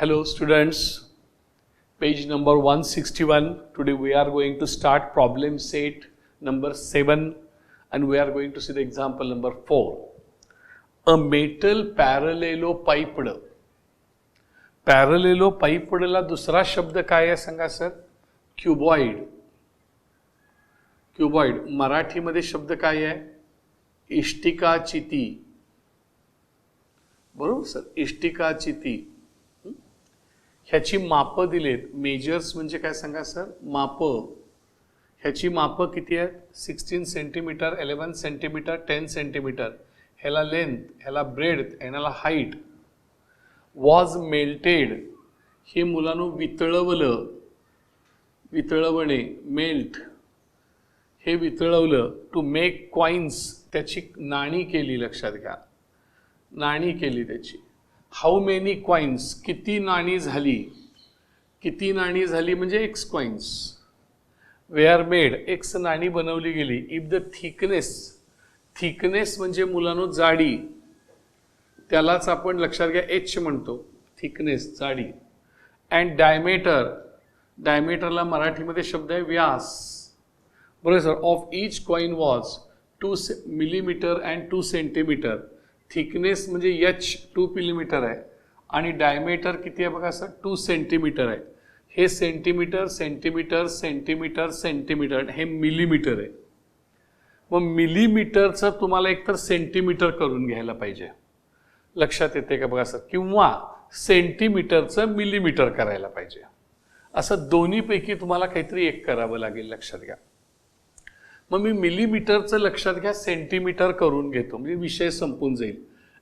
Hello students, page number 161. Today we are going to start problem set number 7 and we are going to see the example number 4. A metal parallelepiped. Parallelepiped ला दुसरा शब्द काय आहे सांगा sir? Cuboid. Cuboid मराठीमध्ये शब्द काय आहे? इष्टिकाचिती. बरोबर सर, इष्टिकाचिती. ह्याची माप दिलेत. मेजर्स म्हणजे काय सांगा सर? माप. ह्याची माप किती आहेत? 16 सेंटीमीटर, 11 सेंटीमीटर, 10 सेंटीमीटर. ह्याला लेंथ, ह्याला ब्रेड्थ, ह्याला हाईट. वॉज मेल्टेड, हे मुलांनो वितळवलं. वितळवणे, मेल्ट, हे वितळवलं. टू मेक कॉइन्स, त्याची नाणी केली. लक्षात घ्या, नाणी केली त्याची. हाऊ मेनी कॉइन्स, किती नाणी झाली. किती नाणी झाली म्हणजे x coins. Were made, x नाणी बनवली गेली. इफ द थिकनेस, थिकनेस म्हणजे मुलांनो जाडी, त्यालाच आपण लक्षात घ्या एच म्हणतो. थिकनेस, जाडी. अँड डायमीटर, डायमीटरला मराठीमध्ये शब्द आहे व्यास. बरोबर sir. Of each coin was 2 millimetre and 2 centimetre. Thickness म्हणजे एच 2 मिलीमीटर आहे आणि डायमीटर किती आहे बघा सर? 2 सेंटीमीटर आहे. हे सेंटीमीटर, सेंटीमीटर, सेंटीमीटर, सेंटीमीटर, हे मिलीमीटर आहे. मग मिलीमीटरचं तुम्हाला एकतर सेंटीमीटर करून घ्यायला पाहिजे. लक्षात येते का बघा सर? किंवा सेंटीमीटरचं मिलीमीटर करायला पाहिजे. असं दोन्हीपैकी तुम्हाला काहीतरी एक करावं लागेल. लक्षात घ्या. मग मी मिलीमीटरचं लक्षात घ्या सेंटीमीटर करून घेतो म्हणजे विषय संपून जाईल.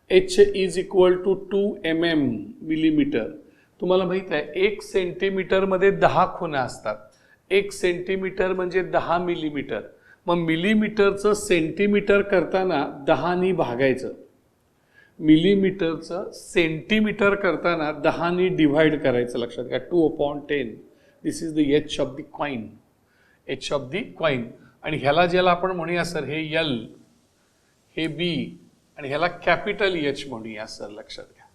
H is equal to 2 mm millimetre. तुम्हाला माहित आहे 1 सेंटीमीटरमध्ये 10 खुणा असतात. 1 सेंटीमीटर म्हणजे 10 मिलीमीटर. मग मिलीमीटरचं सेंटीमीटर करताना 10नी भागायचं. मिलीमीटरचं सेंटीमीटर करताना 10नी डिव्हाइड करायचं. लक्षात घ्या. 2/10. This is the H of the coin. H of the coin. आणि ह्याला ज्याला आपण म्हणूया सर, हे एल, हे बी आणि ह्याला कॅपिटल एच म्हणूया सर. लक्षात घ्या.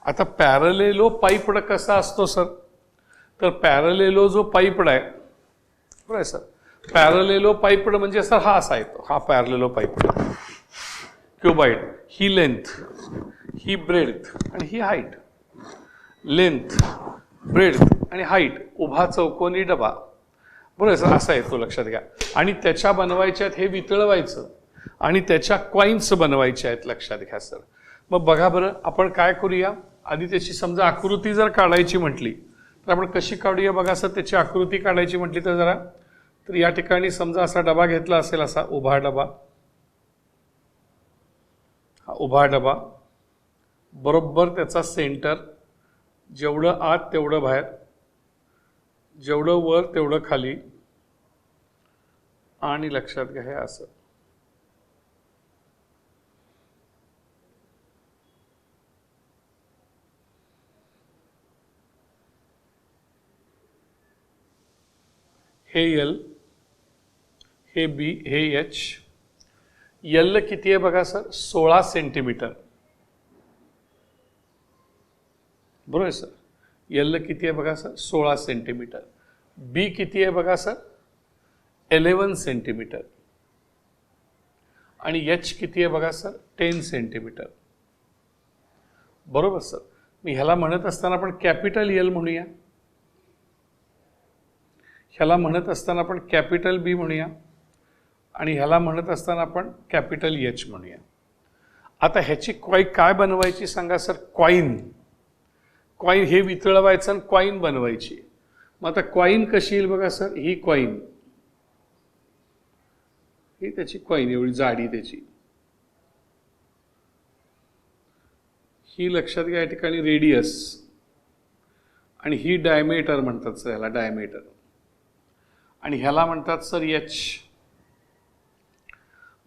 आता पॅरलेलो पाईपड कसा असतो सर? तर पॅरलेलो जो पाईपड आहे, बरोबर आहे सर. पॅरलेलो पाईपड म्हणजे सर हा असा येतो. हा पॅरलेलो पाईपड क्युबाइड. ही लेंथ, ही ब्रेड्थ आणि ही हाईट. लेंथ, ब्रेड्थ आणि हाईट. उभा चौकोनी डबा. बरोबर सर, असा येतो. लक्षात घ्या. आणि त्याच्या बनवायच्या आहेत, हे वितळवायचं आणि त्याच्या कॉइन्स बनवायच्या आहेत. लक्षात घ्या सर. मग बघा बरं, आपण काय करूया? आधी त्याची समजा आकृती जर काढायची म्हटली तर आपण कशी काढूया बघा सर. त्याची आकृती काढायची म्हटली तर जरा, तर या ठिकाणी समजा असा डबा घेतला असेल, असा उभा डबा. हा उभा डबा. बरोबर त्याचा सेंटर, जेवढं आत तेवढं बाहेर, जेवढं वर तेवढं खाली. आणि लक्षात घ्या हे असं. हे एल, हे बी, हे एच. एल किती आहे बघा सर? 16 सेंटीमीटर. बरोबर सर. एल किती आहे बघा सर? 16 सेंटीमीटर. बी किती आहे बघा सर? 11 सेंटीमीटर. आणि एच किती आहे बघा सर? 10 सेंटीमीटर. बरोबर सर. मी ह्याला म्हणत असताना आपण कॅपिटल एल म्हणूया, ह्याला म्हणत असताना आपण कॅपिटल बी म्हणूया आणि ह्याला म्हणत असताना आपण कॅपिटल एच म्हणूया. आता ह्याची काय बनवायची सांगा सर? कॉइन. कॉइन हे वितळवायचं आणि कॉइन बनवायची. मग आता कॉइन कशी येईल बघा सर? ही कॉइन, ही त्याची कॉइन, एवढी जाडी त्याची. ही लक्षात घ्या या ठिकाणी रेडियस आणि ही डायमीटर म्हणतात सर, ह्याला डायमीटर. आणि ह्याला म्हणतात सर एच.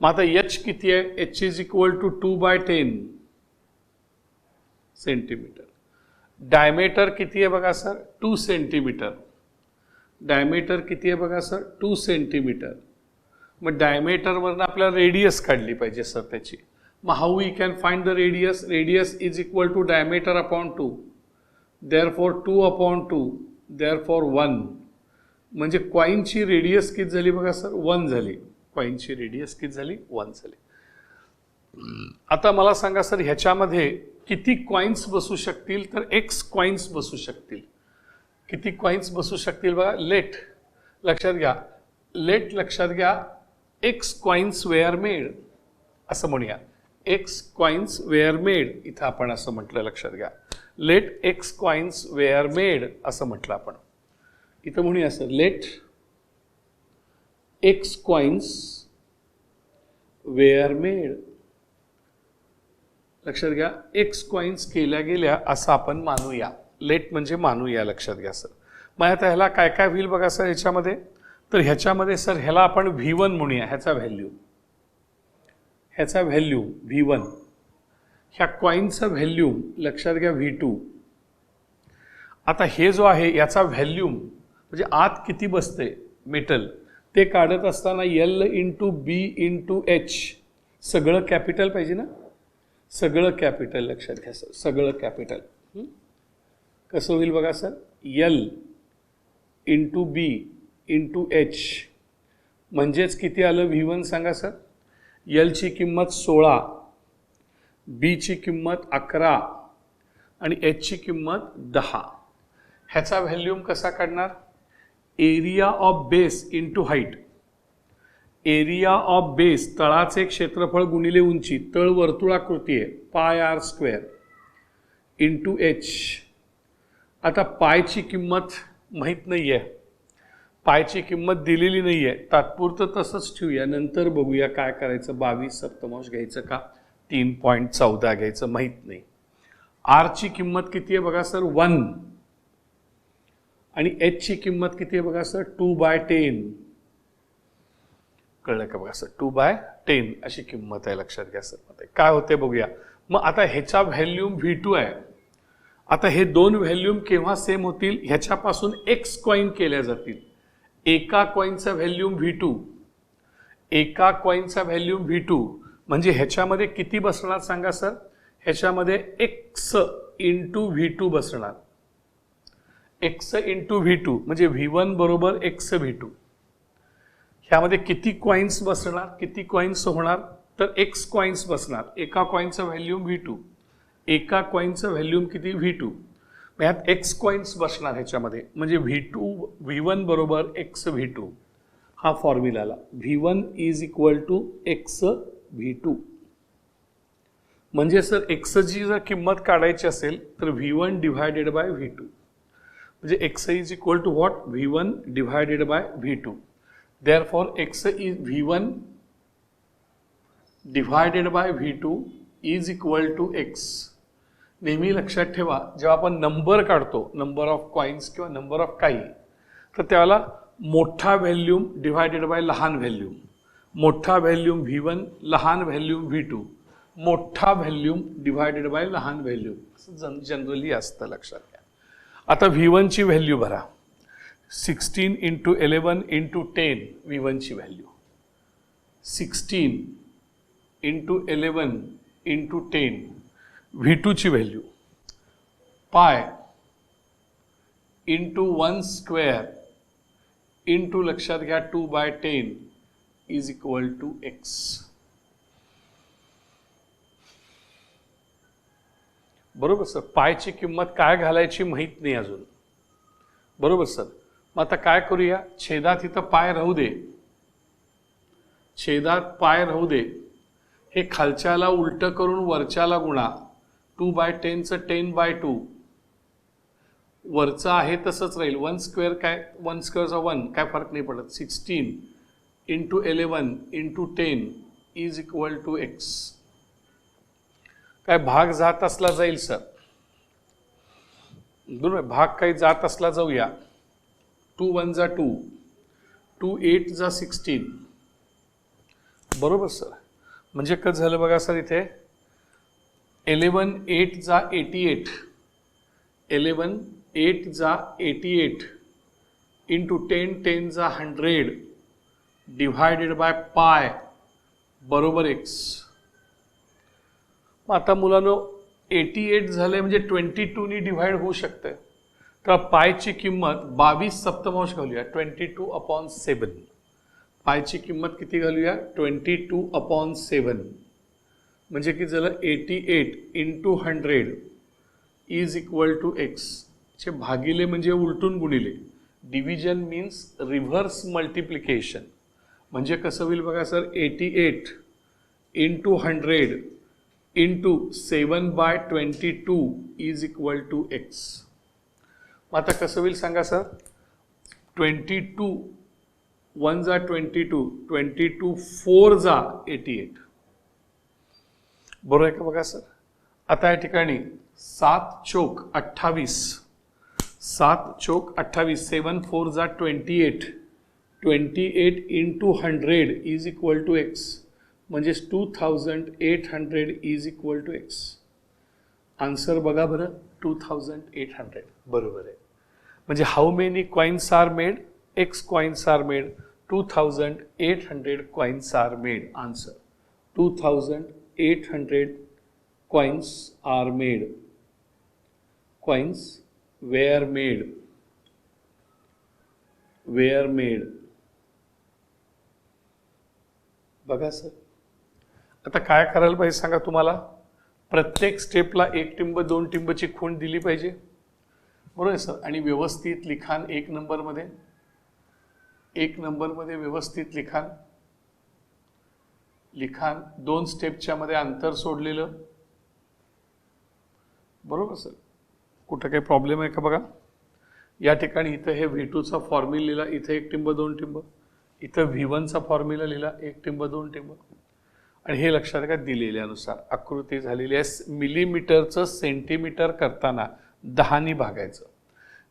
मग आता एच किती आहे? H is equal to 2/10 centimetre. Diameter किती आहे बघा सर? 2 सेंटीमीटर. डायमीटर किती आहे बघा सर? 2 सेंटीमीटर. मग डायमीटरवरनं आपल्याला रेडियस काढली पाहिजे सर त्याची. मग how we can find the radius? Radius is equal to diameter upon 2. Therefore 2/2 therefore 1 म्हणजे कॉईनची रेडियस किती झाली बघा सर 1 झाली. कॉईनची रेडियस किती झाली 1 झाली. आता मला सांगा सर ह्याच्यामध्ये किती कॉईन्स बसू शकतील तर x कॉईन्स बसू शकतील. किती कॉईन्स बसू शकतील बघा. लेट लक्षात घ्या. लक्षात घ्या x कॉईन्स वेअर मेड असं म्हणूया. x कॉईन्स वेअर मेड इथं आपण असं म्हटलं लक्षात घ्या. Let x coins were made असं म्हटलं आपण. इथं म्हणूया sir let x coins were made. लक्षात घ्या x कॉईन्स केल्या गेल्या असं आपण मानूया. लेट म्हणजे मानूया लक्षात घ्या सर. मग आता ह्याला काय काय होईल बघा सर ह्याच्यामध्ये. तर ह्याच्यामध्ये सर ह्याला आपण V1 म्हणूया. ह्याचा व्हॅल्यू V1. ह्या कॉईनचा व्हॅल्यूम लक्षात घ्या V2. आता हे जो आहे याचा व्हॅल्यूम म्हणजे आत किती बसते मेटल ते काढत असताना L into B into H सगळं कॅपिटल पाहिजे ना. सगळं कॅपिटल लक्षात घ्या सर. सगळं कॅपिटल कसं होईल बघा sir. L into B into H म्हणजेच किती आलं V1 सांगा सर. L ची किंमत 16, B ची किंमत 11 आणि H ची किंमत 10. ह्याचा व्हॅल्यूम कसा काढणार. Area of base into height. Area of base तळाचे क्षेत्रफळ गुणिले उंची. तळ वर्तुळाकृती आहे πr² इंटू H. आता पायची किंमत माहीत नाही आहे. पायची किंमत दिलेली नाही आहे. तात्पुरतं तसंच ठेवूया नंतर बघूया काय करायचं. 22 सप्तमांश घ्यायचं का 3.14 घ्यायचं माहीत नाही. आरची किंमत किती आहे बघा सर 1 आणि Hची किंमत किती आहे बघा सर 2/10. कळलं का बघा सर 2/10 अशी किंमत आहे लक्षात घ्या सर. काय होते बघूया. मग आता ह्याचा व्हॅल्यूम V2 आहे. आता हे दोन व्हॅल्यूम केव्हा सेम होतील. ह्याच्यापासून x कॉईन केल्या जातील. एका कॉईनचा व्हॅल्यूम V2. एका कॉईनचा व्हॅल्यूम V2 म्हणजे ह्याच्यामध्ये किती बसणार सांगा सर. ह्याच्यामध्ये x इंटू V2 बसणार. x इंटू V2 म्हणजे V1 बरोबर x V2. ह्यामध्ये किती कॉईन्स बसणार. किती कॉईन्स होणार तर x कॉईन्स बसणार. एका कॉईनचं व्हॅल्यूम V2. एका कॉईनचं व्हॅल्यूम किती V2. ह्यात x कॉईन्स बसणार ह्याच्यामध्ये म्हणजे V1 बरोबर x V2 हा फॉर्म्युला आला. V1 is equal to x V2. म्हणजे सर x ची जर किंमत काढायची असेल तर V1 डिवायडेड बाय V2 म्हणजे x is equal to what V1 divided by V2. Therefore x is V1 divided by V2 is equal to x. नेहमी लक्षात ठेवा जेव्हा आपण नंबर काढतो नंबर ऑफ कॉईन्स किंवा नंबर ऑफ काही तर त्याला मोठा व्हॅल्यूम डिवायडेड बाय लहान व्हॅल्यूम. मोठा व्हॅल्यूम V1 लहान व्हॅल्यूम V2. मोठा व्हॅल्यूम डिवायडेड बाय लहान व्हॅल्यूम असं जनरली असतं लक्षात घ्या. आता V1 ची व्हॅल्यू भरा. 16 इंटू 11 इंटू 10 V1 ची व्हॅल्यू. 16 इंटू 11 इंटू 10 V2 ची व्हॅल्यू. पाय इंटू 1² इंटू लक्षात घ्या 2/10 इज इक्वल टू x. बरोबर सर. पायची किंमत काय घालायची माहीत नाही अजून. बरोबर सर. मग आता काय करूया. छेदात इथं पाय राहू दे. छेदात पाय राहू दे. हे खालच्याला उलट करून वरच्याला गुणा. 2/10चं 10/2 वरचं आहे तसंच राहील. 1² काय 1² 1 काय फरक नाही पडत. 16 into 11 into 10 is equal to x. काय भाग जात असला जाईल सर. बरोबर. भाग काही जात असला जाऊया. 2 1 जा 2 2 8 जा 16. बरोबर सर. म्हणजे कसं झालं बघा सर इथे 11 8 जा 88. 11 8 जा 88 इंटू 10 10 जा 100 डिवायडेड बाय पाय बरोबर x. मग आता मुलांनो 88 झालंय म्हणजे 22 नी डिव्हाइड होऊ शकतंय. तर पायची किंमत 22 सप्तमांश घालूया, 22/7. पायची किंमत किती घालूया, 22/7. म्हणजे किती झालं, 88 × 100 इज इक्वल टू एक्स. चे भागिले म्हणजे उलटून गुणिले. Division means reverse multiplication. म्हणजे कसं होईल बघा sir, 88 × 100 × 7/22 is equal to x. मग आता कसं होईल सांगा सर, 22 1 जा 22, 22 4 जा 88. बरोबर आहे का बघा सर. आता या ठिकाणी 7 चोक 28, 7 चोक 28, 7 4 जा 28, 28 × 100 इज इक्वल टू एक्स. म्हणजेच 2800 is equal to x. Answer बघा बरं, 2800 बरोबर आहे. म्हणजे how many coins are made, x coins are made, 2800 coins are made. Answer 2800 coins are made. Coins were made. Were made. बघा सर, आता काय करायला पाहिजे सांगा तुम्हाला. प्रत्येक स्टेपला 1 टिंब 2 टिंबची खूण दिली पाहिजे. बरोबर आहे सर. आणि व्यवस्थित लिखाण 1 नंबरमध्ये, 1 नंबरमध्ये व्यवस्थित लिखाण. लिखाण 2 स्टेपच्या मध्ये अंतर सोडलेलं. बरोबर सर. कुठं काही प्रॉब्लेम आहे का बघा. या ठिकाणी इथं हे V2चा फॉर्म्युला लिहिला, इथं 1 टिंब 2 टिंब, इथं V1चा फॉर्म्युला लिहिला, 1 टिंब 2 टिंब. आणि हे लक्षात घ्या, दिलेल्यानुसार आकृती झालेली आहे. मिलीमीटरचं सेंटीमीटर करताना 10 नी भागायचं.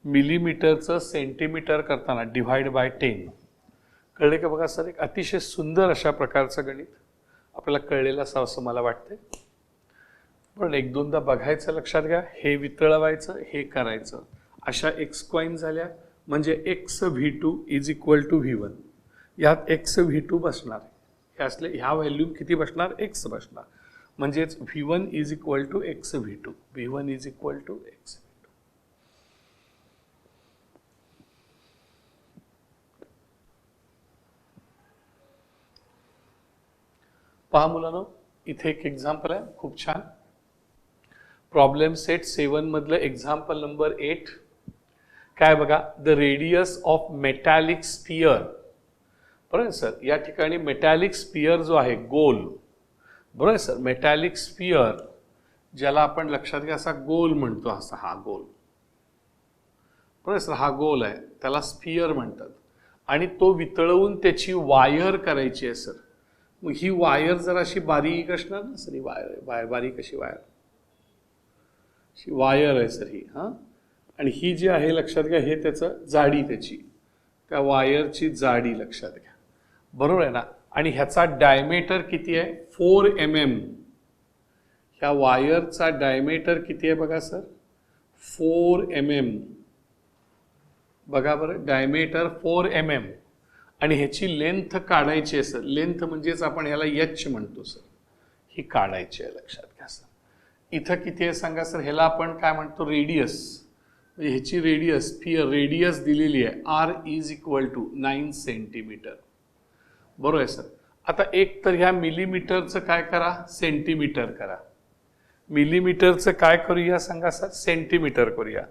मिलीमीटरचं सेंटीमीटर करताना डिव्हाइड बाय 10. कळले का बघा सर. एक अतिशय सुंदर अशा प्रकारचं गणित आपल्याला कळलेलं असावं असं मला वाटतंय. पण 1-2दा बघायचं, लक्षात घ्या. हे वितळवायचं, हे करायचं. अशा एक्स कॉइन झाल्या म्हणजे x V2 is equal to V1. यात एक्स V2 बसणार. हे असले ह्या व्हॅल्यू किती बसणार, एक्स बसणार. म्हणजेच V1 is equal to x V2. V1 is equal to x V2. पहा मुलांनो, इथे एक एक्झाम्पल आहे खूप छान. प्रॉब्लेम सेट 7 मधलं एक्झाम्पल नंबर 8. काय बघा, the radius of metallic sphere. बरोबर सर. या ठिकाणी मेटॅलिक स्पियर जो आहे, गोल. बरोबर सर. मेटॅलिक स्पियर ज्याला आपण लक्षात घ्या असा गोल म्हणतो, असा हा गोल. बरोबर सर. हा गोल आहे, त्याला स्पियर म्हणतात. आणि तो वितळवून त्याची वायर करायची आहे सर. मग ही वायर जर अशी बारीक असणार ना सर. ही वायर बारीक अशी वायर, वायर आहे सर ही. हां. आणि ही जी आहे लक्षात घ्या, हे त्याचं जाडी, त्याची त्या वायरची जाडी लक्षात घ्या. बरोबर आहे ना. आणि ह्याचा डायमीटर किती आहे, 4 mm. ह्या वायरचा डायमीटर किती आहे बघा सर, 4 mm. बघा बरं, डायमीटर 4 mm. आणि ह्याची लेंथ काढायची आहे सर. लेंथ म्हणजेच आपण ह्याला H म्हणतो सर. ही काढायची आहे, लक्षात घ्या सर. इथं किती आहे सांगा सर. ह्याला आपण काय म्हणतो, रेडियस. म्हणजे ह्याची रेडियस, रेडियस दिलेली आहे, R is equal to 9 centimetre. बरोबर आहे सर. आता एक तर ह्या मिलीमीटरचं काय करा, सेंटीमीटर करा. मिलीमीटरचं काय करूया सांगा सर, सेंटीमीटर करूया.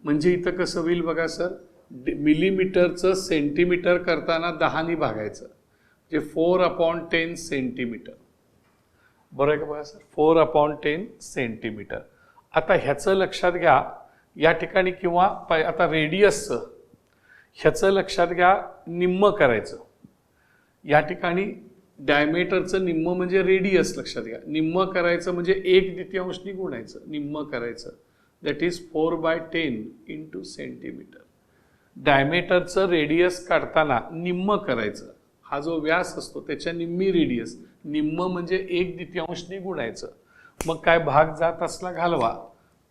म्हणजे इथं कसं होईल बघा सर, मिलीमीटरचं सेंटीमीटर करताना 10 नी भागायचं. म्हणजे 4/10 सेंटीमीटर. बरोबर आहे का बघा सर, 4/10 सेंटीमीटर. आता ह्याचं लक्षात घ्या या ठिकाणी, किंवा आता रेडियसचं ह्याचं लक्षात घ्या, निम्म करायचं. या ठिकाणी डायमीटरचं निम्म म्हणजे रेडियस, लक्षात घ्या. निम्म करायचं म्हणजे 1/2 गुणायचं, निम्म करायचं. That is 4/10 × centimeter. डायमीटरचं रेडियस काढताना निम्म करायचं. हा जो व्यास असतो त्याच्या निम्मी रेडियस, निम्म म्हणजे 1/2 गुणायचं. मग काय, भाग जात असला घालवा.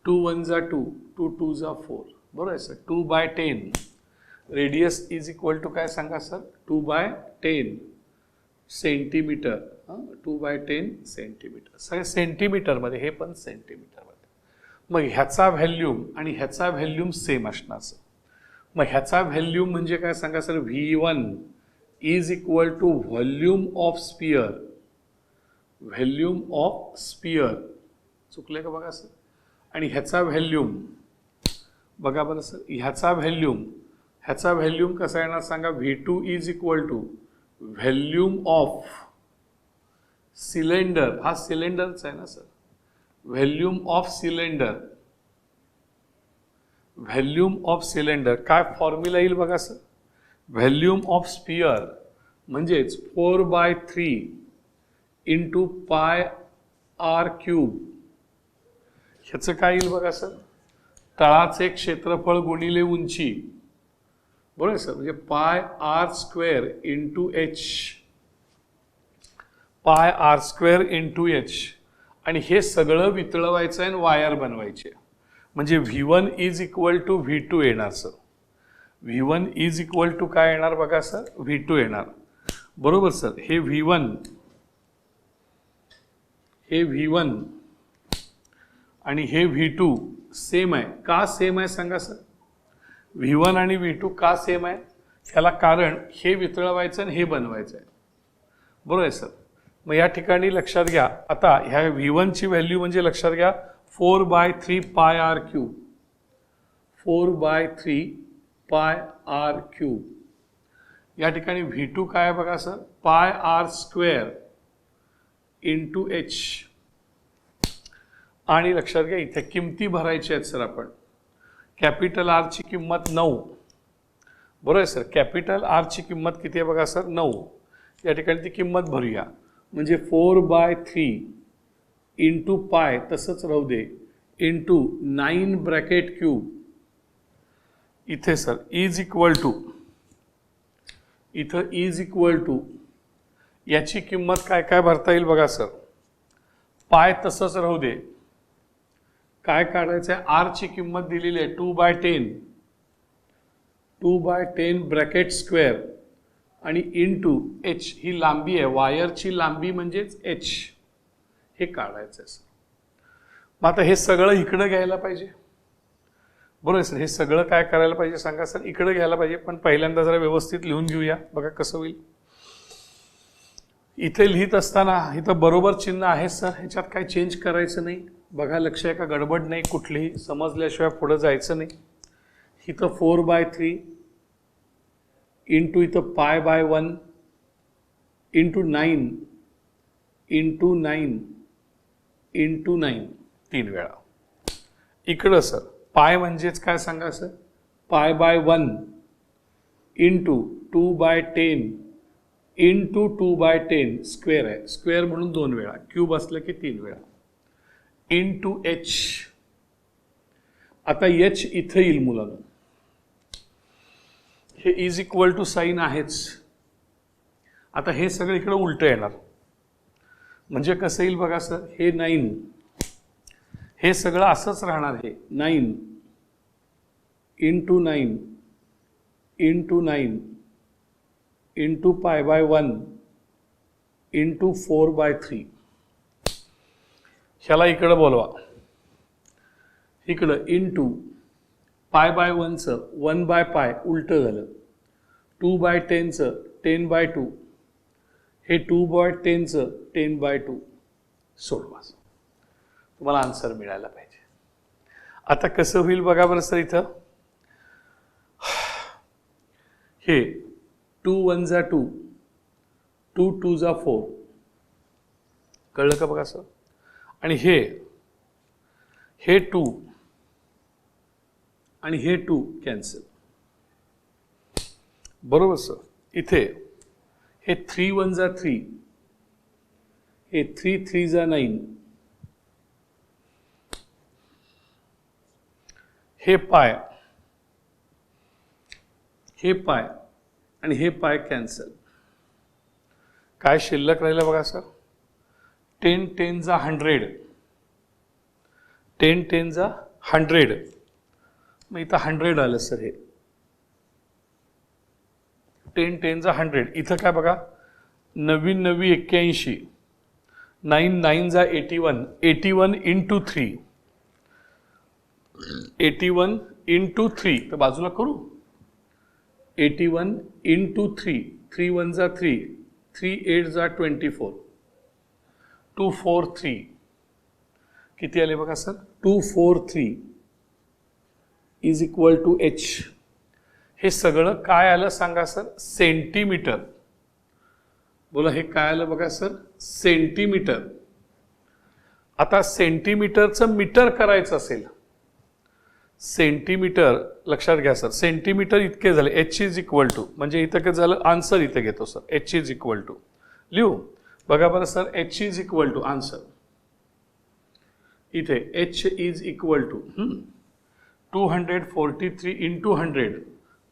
2 1 जा 2, 2 2 जा 4. बरोबर आहे sir. 2/10 radius is equal to काय सांगा सर, 2/10 सेंटीमीटर. 2/10 सेंटीमीटर. सगळे सेंटीमीटरमध्ये, हे पण सेंटीमीटरमध्ये. मग ह्याचा व्हॅल्यूम आणि ह्याचा व्हॅल्यूम सेम असणार सर. मग ह्याचा व्हॅल्यूम म्हणजे काय सांगा sir, V1 is equal to volume of sphere. Volume of sphere चुकले का बघा सर. आणि ह्याचा व्हॅल्यूम बघा बरं सर, ह्याचा व्हॅल्यूम कसा येणार सांगा, V2 is equal to volume of cylinder. हा सिलेंडरचा आहे ना sir. Volume of cylinder. Volume of cylinder काय फॉर्म्युला येईल बघा सर, व्हॅल्यूम ऑफ स्पियर म्हणजेच 4/3 इंटू पाय आर क्यूब. ह्याचं काय येईल बघा सर, तळाचे क्षेत्रफळ गुणिले उंची. बरोबर सर, म्हणजे pi r square into h. Pi r square into h. आणि हे सगळं वितळवायचं आहे आणि वायर बनवायचे. म्हणजे V1 is equal to V2 येणार sir. V1 is equal to काय येणार बघा सर, V2 येणार. बरोबर सर. हे V1 आणि हे V2 सेम आहे. का सेम आहे सांगा सर. V1 आणि V2 का सेम आहे, ह्याला कारण हे वितळवायचं आणि हे बनवायचं आहे. बरोबर आहे सर. मग या ठिकाणी लक्षात घ्या, आता ह्या V1 ची व्हॅल्यू म्हणजे लक्षात घ्या 4/3 पाय आर क्यूब. 4/3 पाय आर क्यूब. या ठिकाणी V2 काय आहे बघा सर, पाय आर स्क्वेअर इंटू एच. आणि लक्षात घ्या इथे किमती भरायच्या आहेत सर. आपण कॅपिटल आर ची किंमत 9. बरोबर आहे सर. कॅपिटल आर ची किंमत किती आहे बघा सर, 9. या ठिकाणी ती किंमत भरूया. म्हणजे 4/3 इंटू पाय तसंच राहू दे इंटू 9 ब्रॅकेट क्यूब. इथे सर इज इक्वल टू, इथं इज इक्वल टू याची किंमत काय काय भरता येईल बघा सर. पाय तसंच राहू दे. काय काढायचं आहे, आर ची किंमत दिलेली आहे 2/10. 2/10 ब्रॅकेट स्क्वेअर आणि इंटू एच. ही लांबी आहे, वायरची लांबी म्हणजेच एच. हे काढायचं आहे सर. मग आता हे सगळं इकडं घ्यायला पाहिजे. बरोबर सर. हे सगळं काय करायला पाहिजे सांगा सर, इकडं घ्यायला पाहिजे. पण पहिल्यांदा जरा व्यवस्थित लिहून घेऊया, बघा कसं होईल. इथे लिहित असताना इथं बरोबर चिन्ह आहे सर, ह्याच्यात काय चेंज करायचं नाही. बघा लक्ष आहे का, गडबड नाही कुठलीही, समजल्याशिवाय पुढं जायचं नाही. इथं 4/3 इंटू इथं पाय/1 इंटू 9 इंटू 9 इंटू 9 3 वेळा. इकडं सर पाय म्हणजेच काय सांगा सर, पाय/1 इंटू 2/10 इंटू 2/10 स्क्वेअर आहे. स्क्वेअर म्हणून 2 वेळा, क्यूब असलं की 3 वेळा. Into H. आता एच इथं येईल मुलांना. हे इज इक्वल टू साईन आहेच. आता हे सगळं इकडं उलटं येणार. म्हणजे कसं येईल बघा सर, हे 9, हे सगळं असंच राहणार. हे 9 इंटू 9 इंटू 9 इंटू पाय/1 इंटू 4/3. ह्याला इकडं बोलवा. इकडं इंटू पाय/1चं 1/पाय उलटं झालं. 2/10चं 10/2. हे 2/10चं 10/2. सोडवा. तुम्हाला आन्सर मिळायला पाहिजे. आता कसं होईल बघा बरं सर. इथं हे 2 1 जा 2, 2 2 जा 4. कळलं का बघा सर. आणि हे 2 आणि हे 2 कॅन्सल. बरोबर सर. इथे हे 3 1 जा 3, हे 3 3 जा 9. हे पाय, हे पाय आणि हे पाय कॅन्सल. काय शिल्लक राहिलं बघा सर, 10 10 जा 100. 10 10 जा 100. मग इथं 100 आलं सर. हे 10 10 जा 100. इथं काय बघा, 9 9 81. 9 9 जा 81. 81 इंटू 3. 81 इंटू 3, तर बाजूला करू. 81 इंटू 3, 3 1 जा 3, 3 8 जा 24, 243 किती आले बघा sir, 243 is equal to h. हे सगळं काय आलं सांगा सर, सेंटीमीटर. बोला हे काय आलं बघा सर, सेंटीमीटर. आता सेंटीमीटरचं मीटर करायचं असेल, सेंटीमीटर लक्षात घ्या सर, सेंटीमीटर इतके झाले, एच इज इक्वल टू, म्हणजे इथं काय झालं, आन्सर इथे घेतो sir, H is equal to लिहू. बघा बरं sir, H is equal to answer इथे, H is equal to 243 into 100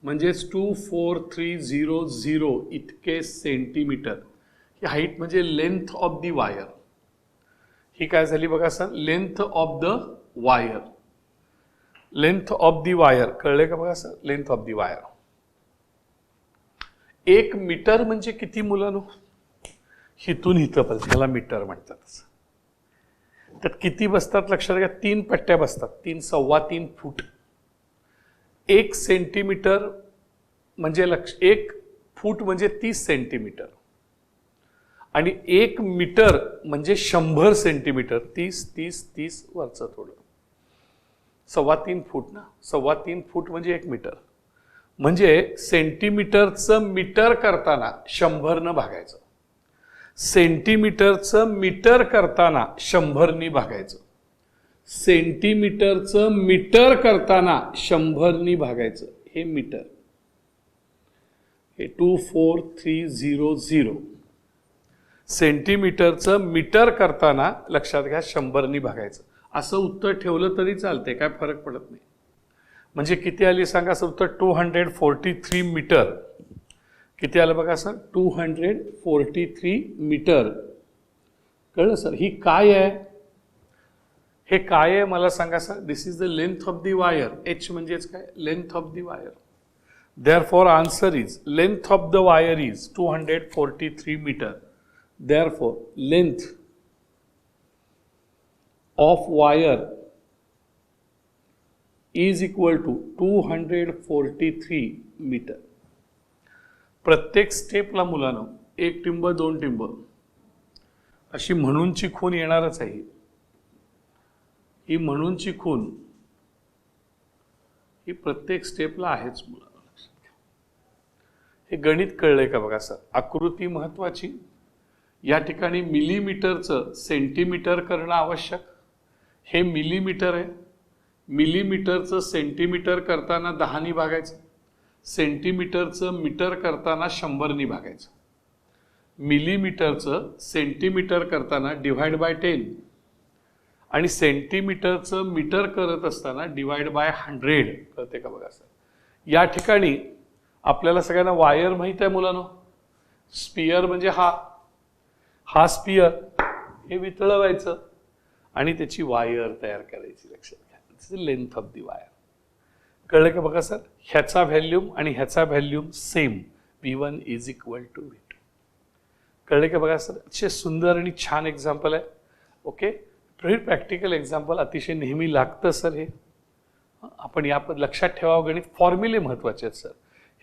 म्हणजेच 24300 इतके सेंटीमीटर. ही हाईट म्हणजे लेंथ ऑफ दी वायर. ही काय झाली बघा sir, length of the wire. Length of the wire कळले का बघा sir, length of the wire. 1 meter म्हणजे किती मुलांनो, हिथून हिथं पण त्याला मीटर म्हणतात. त्यात किती बसतात लक्षात घ्या, 3 पट्ट्या बसतात, 3 3.25 फूट. 1 सेंटीमीटर म्हणजे 1 फूट म्हणजे 30 सेंटीमीटर आणि 1 मीटर म्हणजे 100 सेंटीमीटर. 30 30 30 वरचं थोडं 3.25 फूट ना, 3.25 फूट म्हणजे 1 मीटर. म्हणजे सेंटीमीटरचं मीटर करताना 100 न भागायचं, सेंटीमीटरचं मीटर करताना 100 नी भागायचं, सेंटीमीटरचं मीटर करताना 100 नी भागायचं. हे मीटर, हे 24300. सेंटीमीटरचं मीटर करताना लक्षात घ्या 100 नी भागायचं. असं उत्तर ठेवलं तरी चालते, काय फरक पडत नाही. म्हणजे किती आली सांगा सर उत्तर, 243 मीटर. किती आलं बघा सर, 243 मीटर. कळलं सर, ही काय आहे, हे काय आहे मला सांगा सर. This is the length of the wire. H म्हणजेच काय, length of the wire. Therefore answer is, length of the wire is 243 मीटर. Therefore length of wire is equal to 243 metre. प्रत्येक स्टेपला मुलांनो 1 टिंब 2 टिंब अशी म्हणूनची खून येणारच आहे. ही म्हणूनची खून ही प्रत्येक स्टेपला आहेच मुलांनो. हे गणित कळलंय का बघा सर. आकृती महत्वाची. या ठिकाणी मिलीमीटरचं सेंटीमीटर करणं आवश्यक. हे मिलीमीटर आहे, मिलीमीटरचं सेंटीमीटर करताना 10 नी भागायचं, सेंटीमीटरचं मीटर करताना 100 नी भागायचं, मिलीमीटरचं सेंटीमीटर करताना डिवाइड बाय 10 आणि सेंटीमीटरचं मीटर करत असताना डिवाइड बाय 100. कळते का बघा सर. या ठिकाणी आपल्याला सगळ्यांना वायर माहित आहे मुलांनो. स्पियर म्हणजे हा स्पियर, हे वितळवायचं आणि त्याची वायर तयार करायची. लक्षात घ्या, this is length of the wire. कळलं का बघा सर. ह्याचा व्हॅल्यूम आणि ह्याचा volume same, V1 is equal to V2. कळलं का बघा सर. अतिशय सुंदर आणि छान एक्झाम्पल आहे. ओके, प्रॅक्टिकल एक्झाम्पल अतिशय नेहमी लागतं सर. हे आपण या लक्षात ठेवावं. गणित फॉर्म्युले महत्वाचे आहेत सर.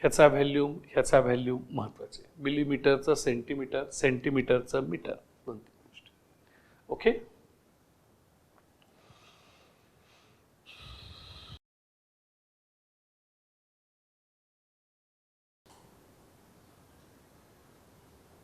ह्याचा व्हॅल्यूम ह्याचा व्हॅल्यूम महत्वाचे. मिलीमीटरचं सेंटीमीटर, सेंटीमीटरचं मीटर, 2-3 गोष्टी. ओके.